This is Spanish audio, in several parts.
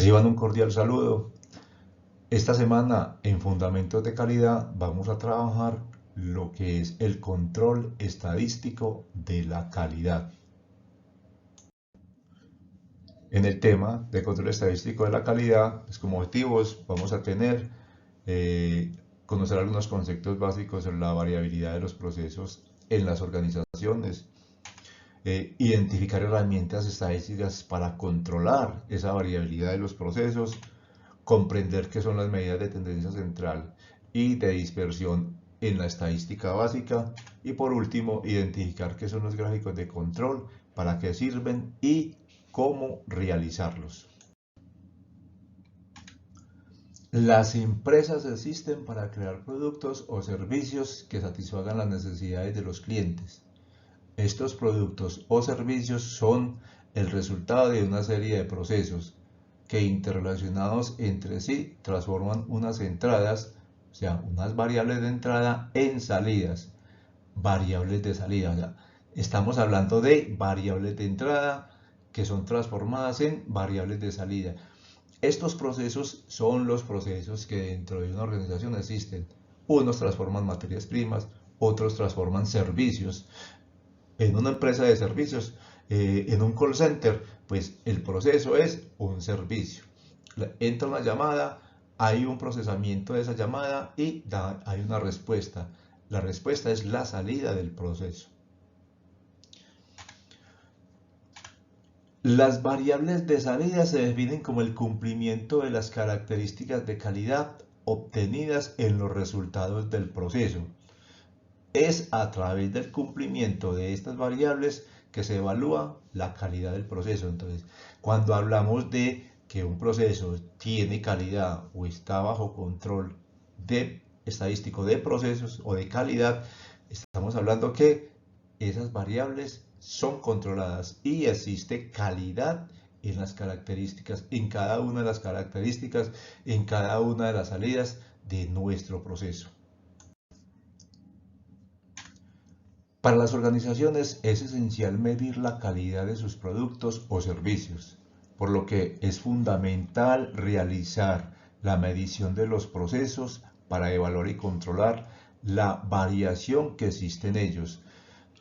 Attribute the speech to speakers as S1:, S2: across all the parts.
S1: Reciban un cordial saludo. Esta semana en Fundamentos de Calidad vamos a trabajar lo que es el control estadístico de la calidad. En el tema de control estadístico de la calidad, pues como objetivos vamos a tener conocer algunos conceptos básicos sobre la variabilidad de los procesos en las organizaciones, identificar herramientas estadísticas para controlar esa variabilidad de los procesos, comprender qué son las medidas de tendencia central y de dispersión en la estadística básica y por último identificar qué son los gráficos de control, para qué sirven y cómo realizarlos. Las empresas existen para crear productos o servicios que satisfagan las necesidades de los clientes. Estos productos o servicios son el resultado de una serie de procesos que interrelacionados entre sí transforman unas entradas, o sea, unas variables de entrada en salidas, variables de salida. O sea, estamos hablando de variables de entrada que son transformadas en variables de salida. Estos procesos son los procesos que dentro de una organización existen. Unos transforman materias primas, otros transforman servicios. En una empresa de servicios, en un call center, pues el proceso es un servicio. Entra una llamada, hay un procesamiento de esa llamada y hay una respuesta. La respuesta es la salida del proceso. Las variables de salida se definen como el cumplimiento de las características de calidad obtenidas en los resultados del proceso. Es a través del cumplimiento de estas variables que se evalúa la calidad del proceso. Entonces, cuando hablamos de que un proceso tiene calidad o está bajo control estadístico de procesos o de calidad, estamos hablando que esas variables son controladas y existe calidad en las características, en cada una de las características, en cada una de las salidas de nuestro proceso. Para las organizaciones es esencial medir la calidad de sus productos o servicios, por lo que es fundamental realizar la medición de los procesos para evaluar y controlar la variación que existe en ellos.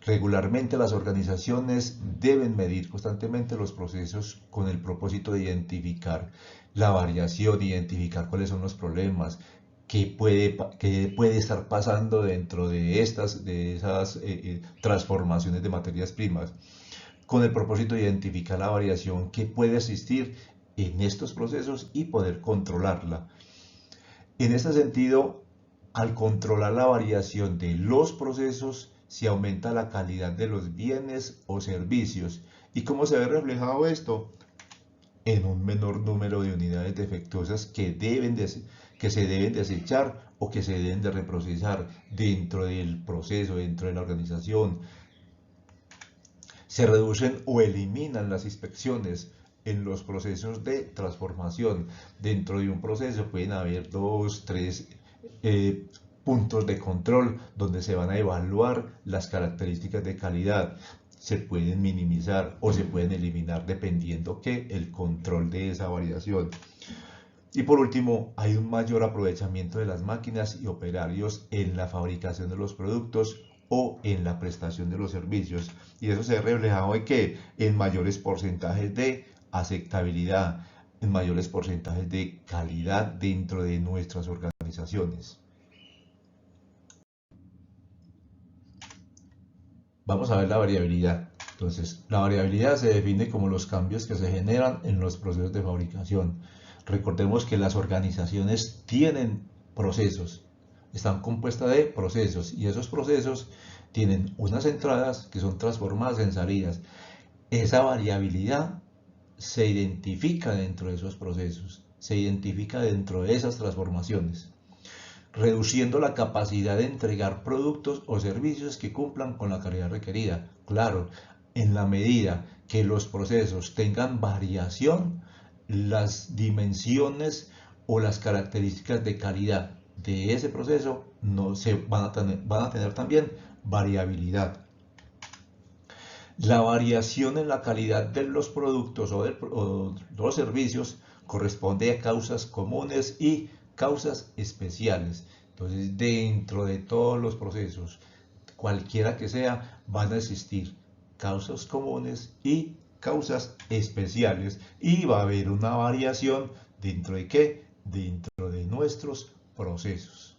S1: Regularmente las organizaciones deben medir constantemente los procesos con el propósito de identificar la variación, identificar cuáles son los problemas, qué puede estar pasando dentro de esas transformaciones de materias primas, con el propósito de identificar la variación que puede existir en estos procesos y poder controlarla. En este sentido, al controlar la variación de los procesos, se aumenta la calidad de los bienes o servicios. ¿Y cómo se ve reflejado esto? En un menor número de unidades defectuosas que se deben desechar o que se deben de reprocesar dentro del proceso, dentro de la organización. Se reducen o eliminan las inspecciones en los procesos de transformación. Dentro de un proceso pueden haber 2, 3 puntos de control donde se van a evaluar las características de calidad. Se pueden minimizar o se pueden eliminar dependiendo que el control de esa variación. Y por último, hay un mayor aprovechamiento de las máquinas y operarios en la fabricación de los productos o en la prestación de los servicios. Y eso se ha reflejado en mayores porcentajes de aceptabilidad, en mayores porcentajes de calidad dentro de nuestras organizaciones. Vamos a ver la variabilidad. Entonces, la variabilidad se define como los cambios que se generan en los procesos de fabricación. Recordemos que las organizaciones tienen procesos, están compuestas de procesos y esos procesos tienen unas entradas que son transformadas en salidas. Esa variabilidad se identifica dentro de esos procesos, se identifica dentro de esas transformaciones, reduciendo la capacidad de entregar productos o servicios que cumplan con la calidad requerida. Claro, en la medida que los procesos tengan variación, las dimensiones o las características de calidad de ese proceso no se van a tener también variabilidad. La variación en la calidad de los productos o de los servicios corresponde a causas comunes y causas especiales. Entonces, dentro de todos los procesos, cualquiera que sea, van a existir causas comunes y causas especiales, y va a haber una variación dentro de ¿qué? Dentro de nuestros procesos.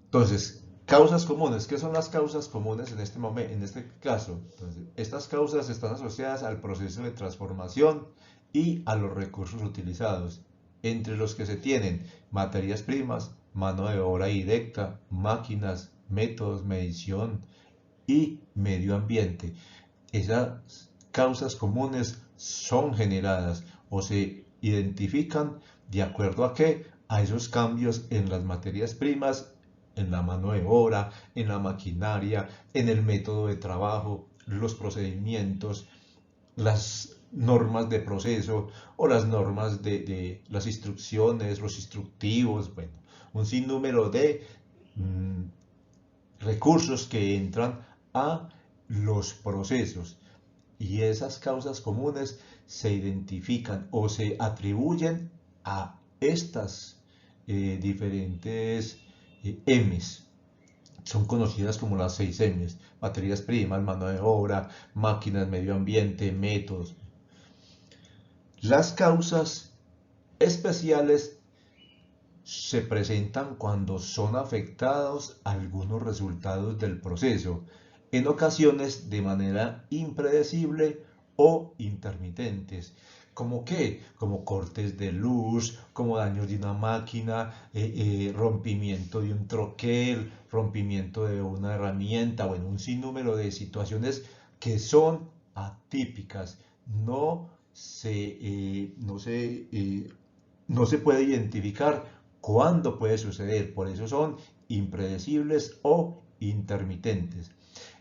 S1: Entonces, causas comunes. ¿Qué son las causas comunes en este momento, en este caso? Entonces, estas causas están asociadas al proceso de transformación y a los recursos utilizados, entre los que se tienen materias primas, mano de obra directa, máquinas, métodos, medición y medio ambiente. Esas causas comunes son generadas o se identifican de acuerdo a qué, a esos cambios en las materias primas, en la mano de obra, en la maquinaria, en el método de trabajo, los procedimientos, las normas de proceso o las normas de las instrucciones, los instructivos, bueno, un sinnúmero de recursos que entran a los procesos, y esas causas comunes se identifican o se atribuyen a estas diferentes M's. Son conocidas como las 6 M's: materias primas, mano de obra, máquinas, medio ambiente, métodos. Las causas especiales se presentan cuando son afectados algunos resultados del proceso, en ocasiones de manera impredecible o intermitentes. ¿Como qué? Como cortes de luz, como daños de una máquina, rompimiento de un troquel, rompimiento de una herramienta, bueno, un sinnúmero de situaciones que son atípicas. No se puede identificar cuándo puede suceder, por eso son impredecibles o intermitentes.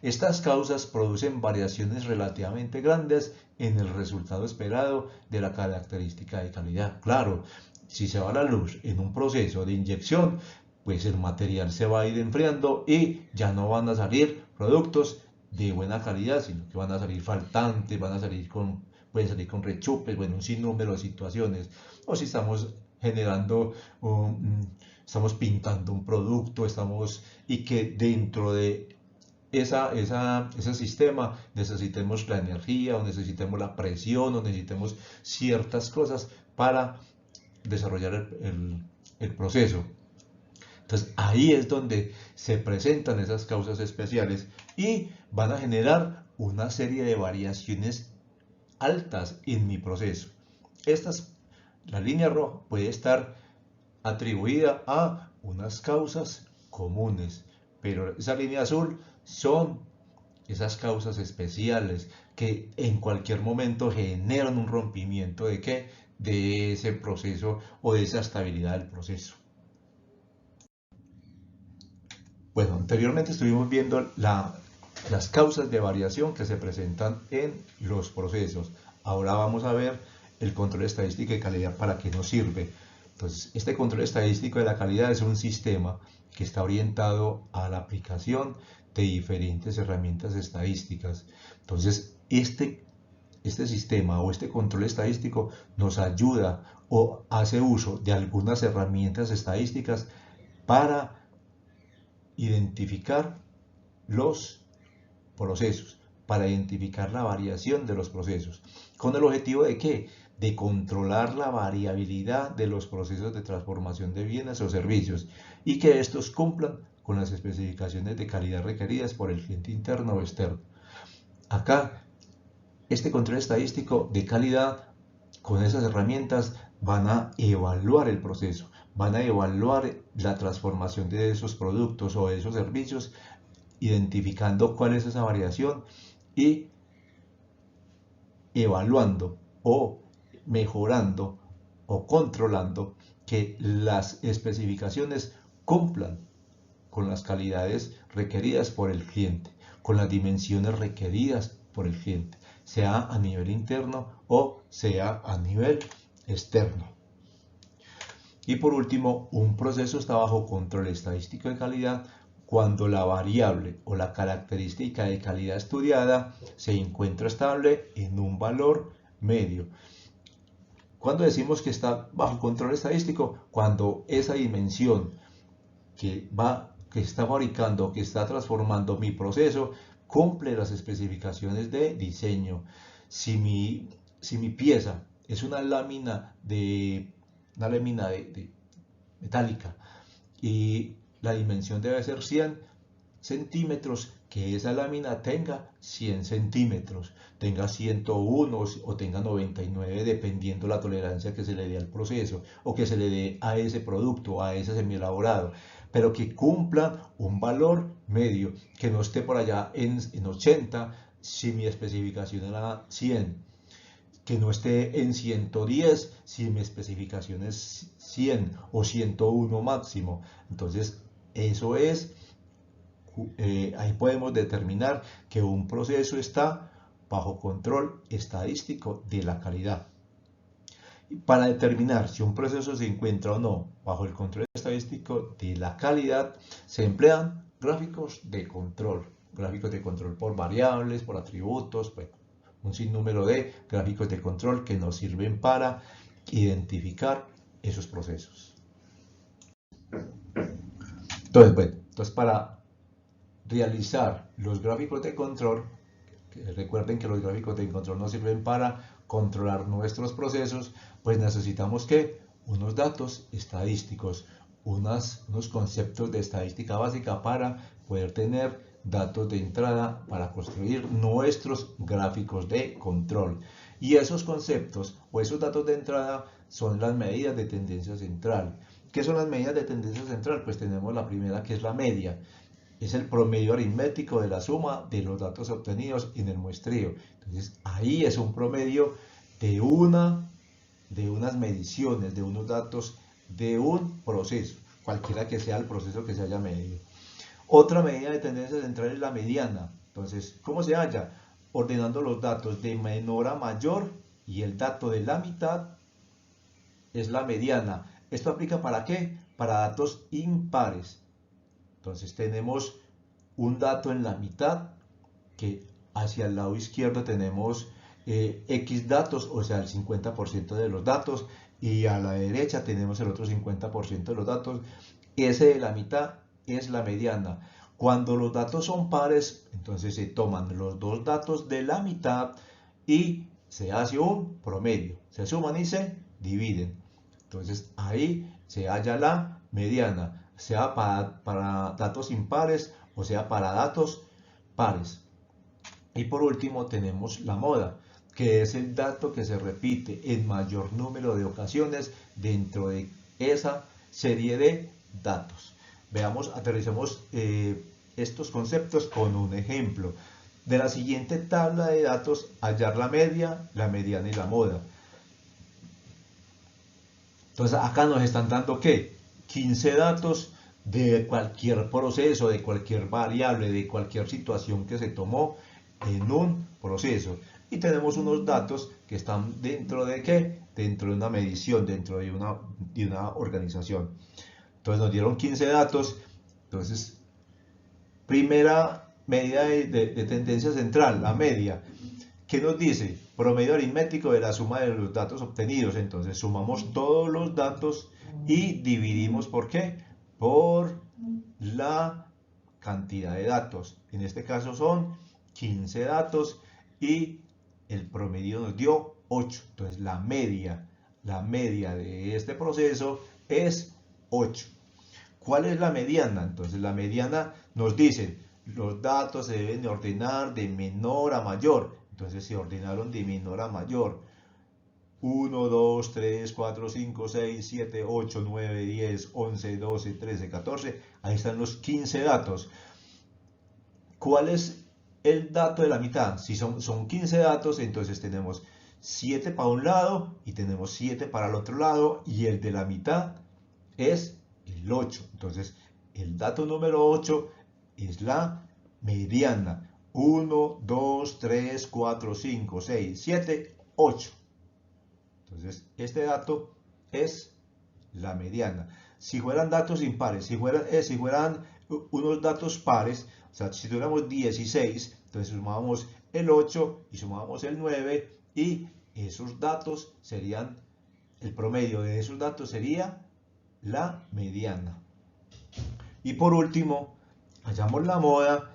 S1: Estas causas producen variaciones relativamente grandes en el resultado esperado de la característica de calidad. Claro, si se va la luz en un proceso de inyección, pues el material se va a ir enfriando y ya no van a salir productos de buena calidad, sino que van a salir faltantes, pueden salir con rechupes, bueno, un sinnúmero de situaciones. O si estamos estamos pintando un producto, y que dentro de ese sistema necesitemos la energía, o necesitemos la presión, o necesitemos ciertas cosas para desarrollar el proceso. Entonces ahí es donde se presentan esas causas especiales y van a generar una serie de variaciones altas en mi proceso. La línea roja puede estar atribuida a unas causas comunes, pero esa línea azul son esas causas especiales que en cualquier momento generan un rompimiento de ¿qué? De ese proceso o de esa estabilidad del proceso. Bueno, anteriormente estuvimos viendo las causas de variación que se presentan en los procesos. Ahora vamos a ver el control estadístico de calidad, para qué nos sirve. Entonces, este control estadístico de la calidad es un sistema que está orientado a la aplicación de diferentes herramientas estadísticas. Entonces, este sistema o este control estadístico nos ayuda o hace uso de algunas herramientas estadísticas para identificar los procesos, para identificar la variación de los procesos. ¿Con el objetivo de qué? De controlar la variabilidad de los procesos de transformación de bienes o servicios, y que estos cumplan con las especificaciones de calidad requeridas por el cliente interno o externo. Acá, este control estadístico de calidad, con esas herramientas, van a evaluar el proceso, van a evaluar la transformación de esos productos o de esos servicios, identificando cuál es esa variación y evaluando o mejorando o controlando que las especificaciones cumplan con las calidades requeridas por el cliente, con las dimensiones requeridas por el cliente, sea a nivel interno o sea a nivel externo. Y por último, un proceso está bajo control estadístico de calidad cuando la variable o la característica de calidad estudiada se encuentra estable en un valor medio. Cuando decimos que está bajo control estadístico, cuando esa dimensión que está fabricando, que está transformando mi proceso, cumple las especificaciones de diseño. Si mi pieza es una lámina de metálica y la dimensión debe ser 100 centímetros, que esa lámina tenga 100 centímetros, tenga 101 o tenga 99, dependiendo la tolerancia que se le dé al proceso o que se le dé a ese producto, a ese semielaborado, pero que cumpla un valor medio, que no esté por allá en 80 si mi especificación era 100, que no esté en 110 si mi especificación es 100 o 101 máximo. Entonces, eso es, ahí podemos determinar que un proceso está bajo control estadístico de la calidad. Para determinar si un proceso se encuentra o no bajo el control estadístico de la calidad, se emplean gráficos de control por variables, por atributos, bueno, un sinnúmero de gráficos de control que nos sirven para identificar esos procesos. Entonces para realizar los gráficos de control, recuerden que los gráficos de control nos sirven para controlar nuestros procesos, pues necesitamos que unos datos estadísticos, unos conceptos de estadística básica para poder tener datos de entrada para construir nuestros gráficos de control. Y esos conceptos o esos datos de entrada son las medidas de tendencia central. ¿Qué son las medidas de tendencia central? Pues tenemos la primera, que es la media. Es el promedio aritmético de la suma de los datos obtenidos en el muestreo. Entonces ahí es un promedio de unas mediciones, de unos datos de un proceso, cualquiera que sea el proceso que se haya medido. Otra medida de tendencia central es la mediana. Entonces, ¿cómo se halla? Ordenando los datos de menor a mayor, y el dato de la mitad es la mediana. ¿Esto aplica para qué? Para datos impares. Entonces tenemos un dato en la mitad, que hacia el lado izquierdo tenemos X datos, o sea el 50% de los datos, y a la derecha tenemos el otro 50% de los datos. Ese de la mitad es la mediana. Cuando los datos son pares, entonces se toman los dos datos de la mitad y se hace un promedio. Se suman y se dividen. Entonces ahí se halla la mediana, sea para datos impares o sea para datos pares. Y por último tenemos la moda, que es el dato que se repite en mayor número de ocasiones dentro de esa serie de datos. Veamos, aterricemos estos conceptos con un ejemplo. De la siguiente tabla de datos, hallar la media, la mediana y la moda. Entonces acá nos están dando ¿qué? 15 datos de cualquier proceso, de cualquier variable, de cualquier situación que se tomó en un proceso. Y tenemos unos datos que están dentro de ¿qué? Dentro de una medición, dentro de una organización. Entonces nos dieron 15 datos. Entonces, primera medida de tendencia central, la media. ¿Qué nos dice? Promedio aritmético de la suma de los datos obtenidos. Entonces sumamos todos los datos y dividimos ¿por qué? Por la cantidad de datos. En este caso son 15 datos y el promedio nos dio 8. Entonces la media de este proceso es 8. ¿Cuál es la mediana? Entonces la mediana nos dice los datos se deben ordenar de menor a mayor. Entonces se ordenaron de menor a mayor. 1, 2, 3, 4, 5, 6, 7, 8, 9, 10, 11, 12, 13, 14. Ahí están los 15 datos. ¿Cuál es el dato de la mitad? Si son 15 datos, entonces tenemos 7 para un lado y tenemos 7 para el otro lado. Y el de la mitad es el 8. Entonces el dato número 8 es la mediana. 1, 2, 3, 4, 5, 6, 7, 8. Entonces, este dato es la mediana. Si fueran datos impares, si fueran unos datos pares, o sea, si tuviéramos 16, entonces sumábamos el 8 y sumábamos el 9 y esos datos serían el promedio de esos datos sería la mediana. Y por último, hallamos la moda.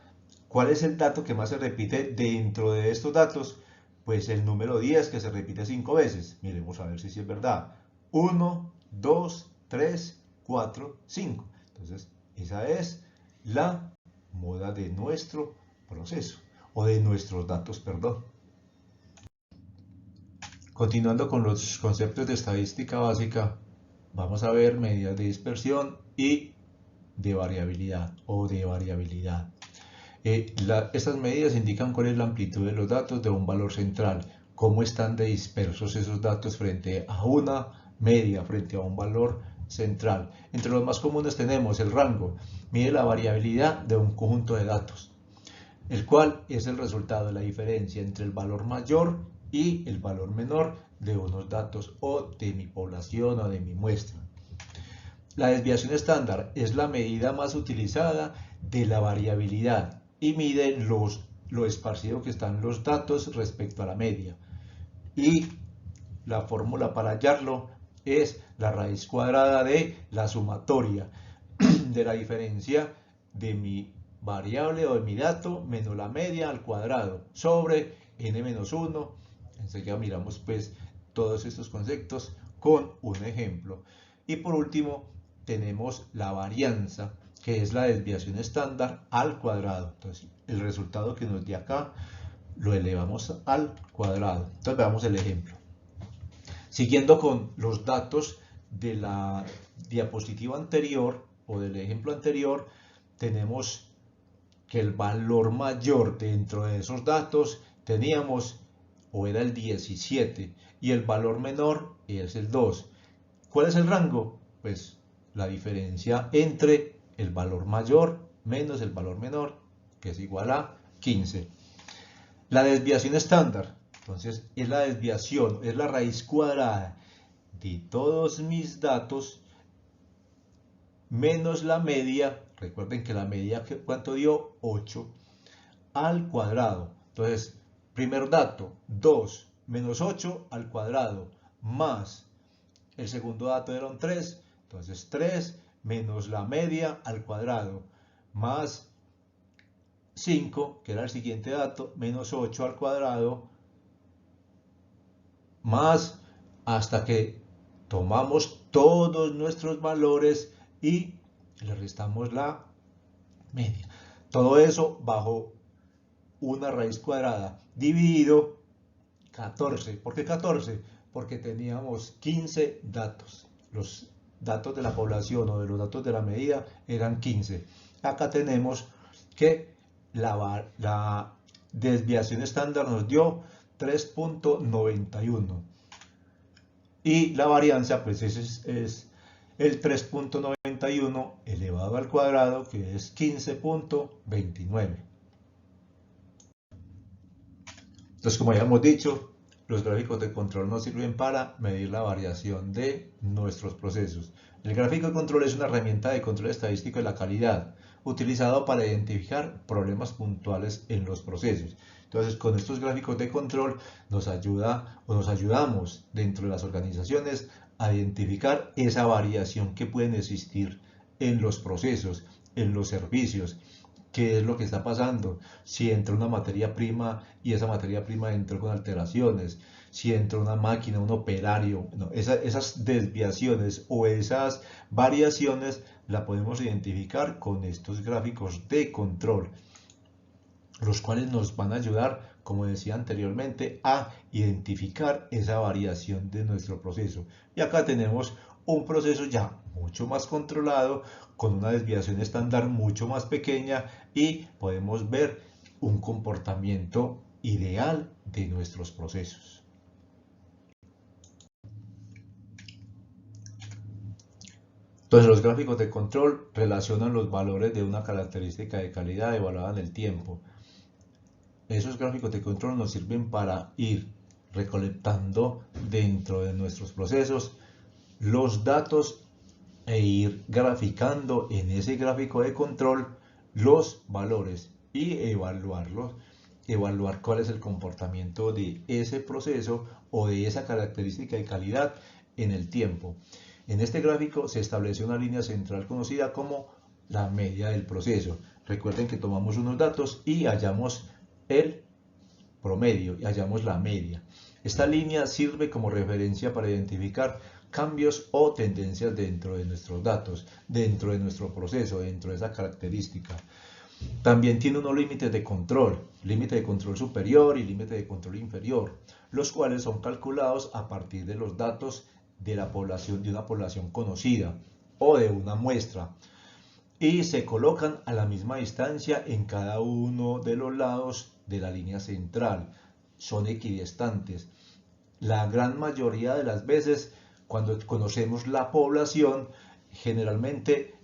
S1: ¿Cuál es el dato que más se repite dentro de estos datos? Pues el número 10, que se repite 5 veces. Miremos a ver si es verdad. 1, 2, 3, 4, 5. Entonces, esa es la moda de nuestro proceso, o de nuestros datos, perdón. Continuando con los conceptos de estadística básica, vamos a ver medidas de dispersión y de variabilidad o de variabilidad. Estas medidas indican cuál es la amplitud de los datos de un valor central, cómo están de dispersos esos datos frente a una media, frente a un valor central. Entre los más comunes tenemos el rango, mide la variabilidad de un conjunto de datos, el cual es el resultado de la diferencia entre el valor mayor y el valor menor de unos datos o de mi población o de mi muestra. La desviación estándar es la medida más utilizada de la variabilidad y mide lo esparcido que están los datos respecto a la media. Y la fórmula para hallarlo es la raíz cuadrada de la sumatoria de la diferencia de mi variable o de mi dato menos la media al cuadrado sobre n-1. Enseguida miramos pues todos estos conceptos con un ejemplo. Y por último tenemos la varianza, que es la desviación estándar al cuadrado. Entonces el resultado que nos dé acá lo elevamos al cuadrado. Entonces veamos el ejemplo. Siguiendo con los datos de la diapositiva anterior o del ejemplo anterior, tenemos que el valor mayor dentro de esos datos teníamos o era el 17 y el valor menor es el 2. ¿Cuál es el rango? Pues la diferencia entre el valor mayor menos el valor menor, que es igual a 15. La desviación estándar, entonces, es la desviación, es la raíz cuadrada de todos mis datos menos la media. Recuerden que la media, ¿cuánto dio? 8 al cuadrado. Entonces, primer dato, 2 menos 8 al cuadrado, más el segundo dato era un 3, entonces 3 menos la media al cuadrado, más 5, que era el siguiente dato, menos 8 al cuadrado, más hasta que tomamos todos nuestros valores y le restamos la media. Todo eso bajo una raíz cuadrada dividido 14. ¿Por qué 14? Porque teníamos 15 datos. Los datos de la población o de los datos de la medida eran 15. Acá tenemos que la desviación estándar nos dio 3.91 y la varianza pues es el 3.91 elevado al cuadrado, que es 15.29. Entonces, como ya hemos dicho, los gráficos de control nos sirven para medir la variación de nuestros procesos. El gráfico de control es una herramienta de control estadístico de la calidad, utilizado para identificar problemas puntuales en los procesos. Entonces, con estos gráficos de control nos ayudamos dentro de las organizaciones a identificar esa variación que pueden existir en los procesos, en los servicios. ¿Qué es lo que está pasando? Si entra una materia prima y esa materia prima entró con alteraciones, si entra una máquina, un operario, no, esas desviaciones o esas variaciones la podemos identificar con estos gráficos de control, los cuales nos van a ayudar, como decía anteriormente, a identificar esa variación de nuestro proceso. Y acá tenemos un proceso ya mucho más controlado, con una desviación estándar mucho más pequeña, y podemos ver un comportamiento ideal de nuestros procesos. Entonces, los gráficos de control relacionan los valores de una característica de calidad evaluada en el tiempo. Esos gráficos de control nos sirven para ir recolectando dentro de nuestros procesos los datos e ir graficando en ese gráfico de control los valores y evaluarlos, evaluar cuál es el comportamiento de ese proceso o de esa característica de calidad en el tiempo. En este gráfico se establece una línea central conocida como la media del proceso. Recuerden que tomamos unos datos y hallamos el promedio y hallamos la media. Esta línea sirve como referencia para identificar cambios o tendencias dentro de nuestros datos, dentro de nuestro proceso, dentro de esa característica. También tiene unos límites de control, límite de control superior y límite de control inferior, los cuales son calculados a partir de los datos de la población, de una población conocida o de una muestra, y se colocan a la misma distancia en cada uno de los lados de la línea central. Son equidistantes. La gran mayoría de las veces, cuando conocemos la población, generalmente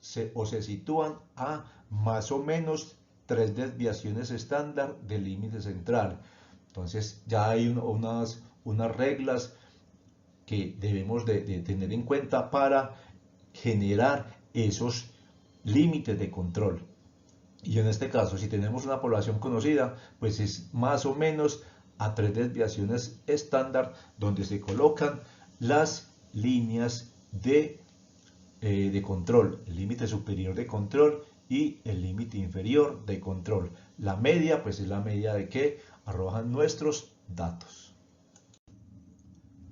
S1: se sitúan a más o menos 3 desviaciones estándar del límite central. Entonces ya hay unas reglas que debemos de tener en cuenta para generar esos límites de control. Y en este caso, si tenemos una población conocida, pues es más o menos a 3 desviaciones estándar donde se colocan las líneas de control, el límite superior de control y el límite inferior de control. La media, pues es la media de que arrojan nuestros datos.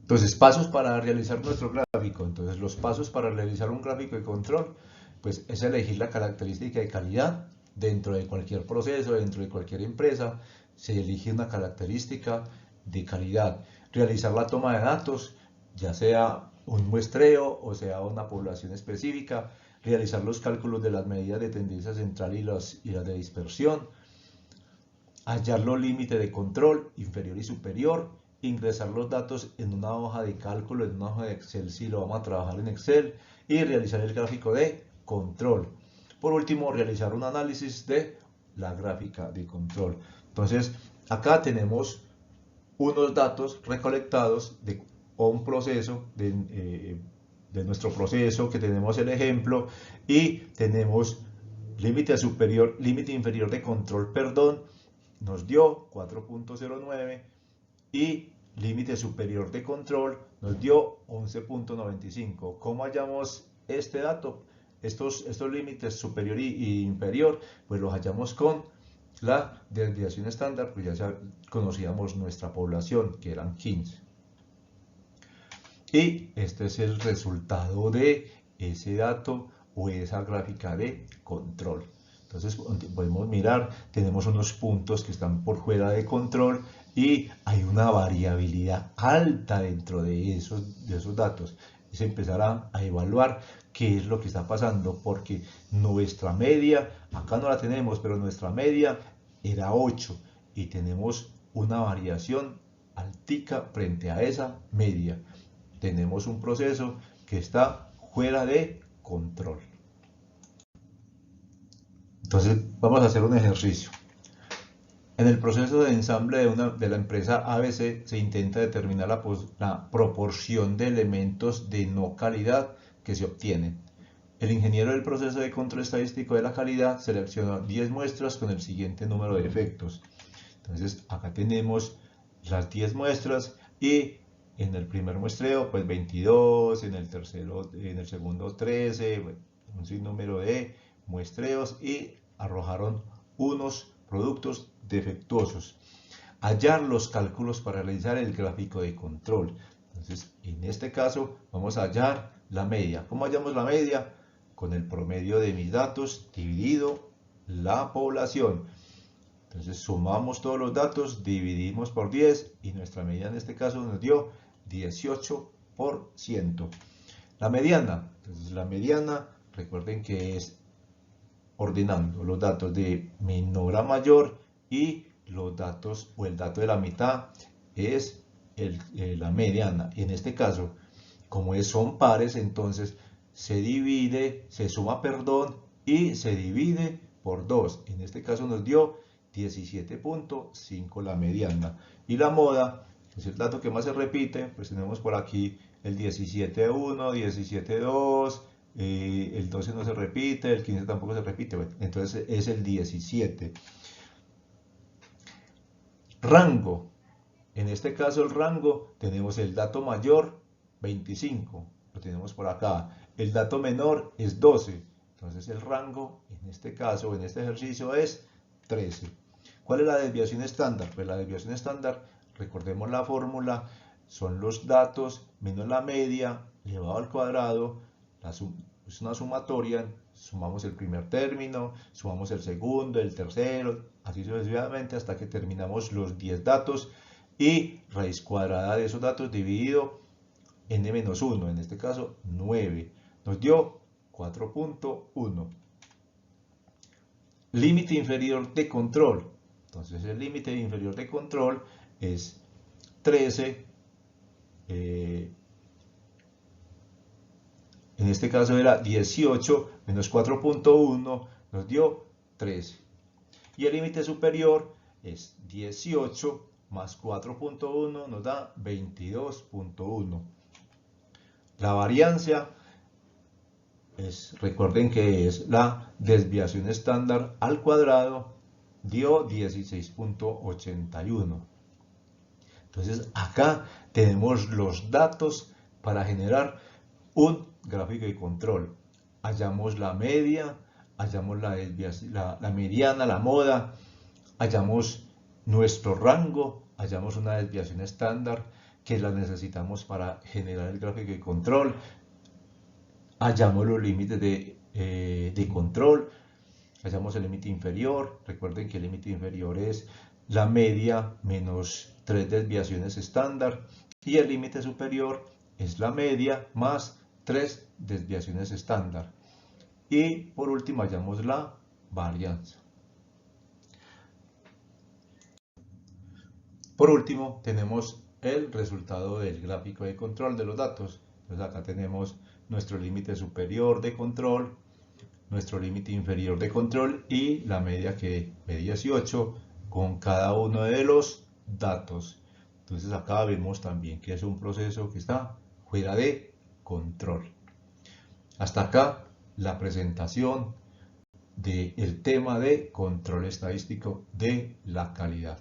S1: Entonces, pasos para realizar nuestro gráfico. Entonces, los pasos para realizar un gráfico de control, pues es elegir la característica de calidad. Dentro de cualquier proceso, dentro de cualquier empresa, se elige una característica de calidad. Realizar la toma de datos, ya sea un muestreo o sea una población específica. Realizar los cálculos de las medidas de tendencia central y las de dispersión. Hallar los límites de control inferior y superior. Ingresar los datos en una hoja de cálculo, en una hoja de Excel si lo vamos a trabajar en Excel, y realizar el gráfico de control. Por último, realizar un análisis de la gráfica de control. Entonces, acá tenemos unos datos recolectados de un proceso, de nuestro proceso, que tenemos el ejemplo, y tenemos límite superior, límite inferior de control, perdón, nos dio 4.09 y límite superior de control nos dio 11.95. ¿Cómo hallamos este dato? Estos límites superior y inferior, pues los hallamos con la desviación estándar, pues ya conocíamos nuestra población, que eran 15. Y este es el resultado de ese dato o esa gráfica de control. Entonces podemos mirar, tenemos unos puntos que están por fuera de control y hay una variabilidad alta dentro de esos datos. Es empezar a evaluar qué es lo que está pasando, porque nuestra media, acá no la tenemos, pero nuestra media era 8 y tenemos una variación altica frente a esa media. Tenemos un proceso que está fuera de control. Entonces vamos a hacer un ejercicio. En el proceso de ensamble de la empresa ABC se intenta determinar la proporción de elementos de no calidad que se obtienen. El ingeniero del proceso de control estadístico de la calidad selecciona 10 muestras con el siguiente número de efectos. Entonces acá tenemos las 10 muestras y en el primer muestreo pues 22, en el segundo 13, bueno, un sinnúmero de muestreos y arrojaron unos productos defectuosos. Hallar los cálculos para realizar el gráfico de control. Entonces, en este caso, vamos a hallar la media. ¿Cómo hallamos la media? Con el promedio de mis datos dividido la población. Entonces, sumamos todos los datos, dividimos por 10 y nuestra media en este caso nos dio 18%. La mediana. Entonces, la mediana, recuerden que es ordenando los datos de menor a mayor y los datos o el dato de la mitad es la mediana. Y en este caso, como son pares, entonces se suma, perdón, y se divide por 2. En este caso nos dio 17.5 la mediana. Y la moda, que es el dato que más se repite, pues tenemos por aquí el 17.1, 17.2, el 12 no se repite, el 15 tampoco se repite, bueno, entonces es el 17. Rango. En este caso el rango tenemos el dato mayor 25, lo tenemos por acá. El dato menor es 12. Entonces el rango en este caso, en este ejercicio es 13. ¿Cuál es la desviación estándar? Pues la desviación estándar, recordemos la fórmula, son los datos menos la media elevado al cuadrado, es una sumatoria, sumamos el primer término, sumamos el segundo, el tercero, así sucesivamente hasta que terminamos los 10 datos y raíz cuadrada de esos datos dividido n-1, en este caso 9, nos dio 4.1. Límite inferior de control. Entonces el límite inferior de control es 13, en este caso era 18 menos 4.1, nos dio 13. Y el límite superior es 18 más 4.1, nos da 22.1. La variancia recuerden que es la desviación estándar al cuadrado, dio 16.81. Entonces acá tenemos los datos para generar un gráfico de control. Hallamos la media, hallamos la mediana, la moda, hallamos nuestro rango, hallamos una desviación estándar que la necesitamos para generar el gráfico de control, hallamos los límites de control, hallamos el límite inferior. Recuerden que el límite inferior es la media menos 3 desviaciones estándar y el límite superior es la media más 3 desviaciones estándar. Y por último hallamos la varianza. Por último tenemos el resultado del gráfico de control de los datos. Entonces acá tenemos nuestro límite superior de control, nuestro límite inferior de control y la media que es 18 con cada uno de los datos. Entonces acá vemos también que es un proceso que está fuera de control. Hasta acá la presentación del tema de control estadístico de la calidad.